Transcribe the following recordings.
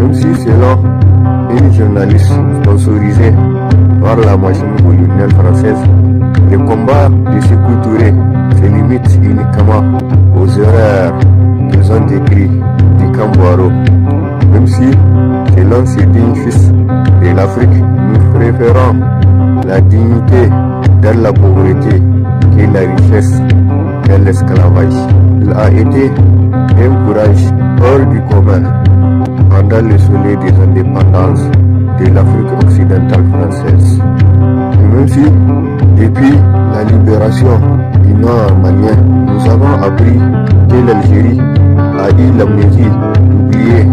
Même si selon une journaliste sponsorisée par la machine coloniale française, le combat de Sékou Touré se limite uniquement aux erreurs qu'ils ont décrites du Cambouaro. Même si, selon ces dignes fils de l'Afrique, nous préférons la dignité dans la pauvreté que la richesse dans l'esclavage. Il a été un courage hors du commun pendant le soleil des indépendances de l'Afrique occidentale française. Et même si, depuis la libération du Nord malien, nous avons appris que l'Algérie a eu l'amnésie d'oublier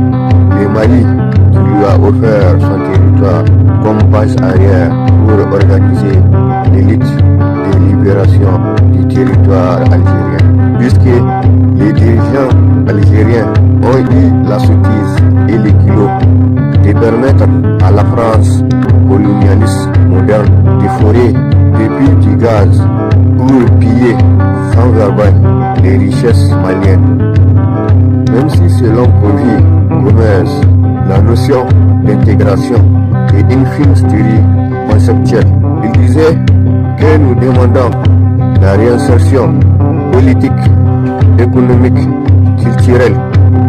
le Mali qui lui a offert son territoire comme base arrière pour organiser l'élite de libération du territoire algérien. Puisque les dirigeants algériens ont eu la sottise et l'équilo de permettre à la France colonialiste moderne de forer des puits du gaz pour piller sans vergogne les richesses maliennes. Même si selon Kofi Gomez, la notion d'intégration est une fumisterie conceptuelle, il disait que nous demandons la réinsertion politique, économique, culturelle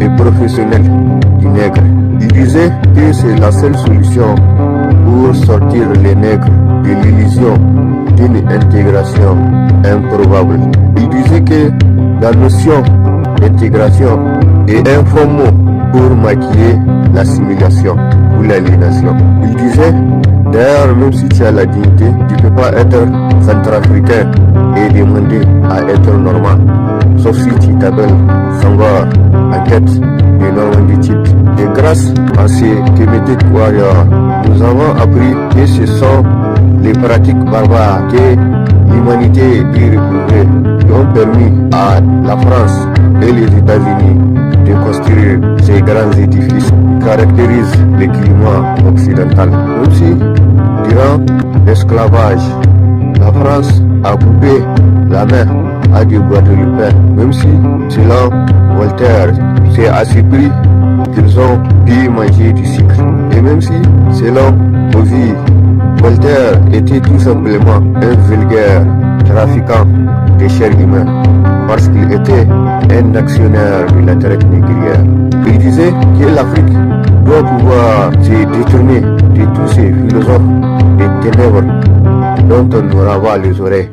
et professionnelle du nègre. Il disait que c'est la seule solution pour sortir les nègres de l'illusion d'une intégration improbable. Il disait que la notion d'intégration est un faux mot pour maquiller l'assimilation ou l'aliénation. Il disait, d'ailleurs, même si tu as la dignité, tu ne peux pas être centrafricain et demander à être normal, sauf si tu t'appelles Senghor en quête de normanditude. Et grâce à ces Kemetic warriors, nous avons appris que ce sont les pratiques barbares que l'humanité est retrouvée qui ont permis à la France et les États-Unis de construire ces grands édifices qui caractérisent le climat occidental. Même si, durant l'esclavage, la France a coupé la main à des Guadeloupéens, même si, selon Voltaire, c'est à ce prix qu'ils ont pu manger du sucre. Et même si, selon Kofi, Voltaire était tout simplement un vulgaire trafiquant de chair humaine, parce qu'il était un actionnaire de la traite négrière. Il disait que l'Afrique doit pouvoir se détourner de tous ces philosophes des ténèbres dont on nous ravale les oreilles.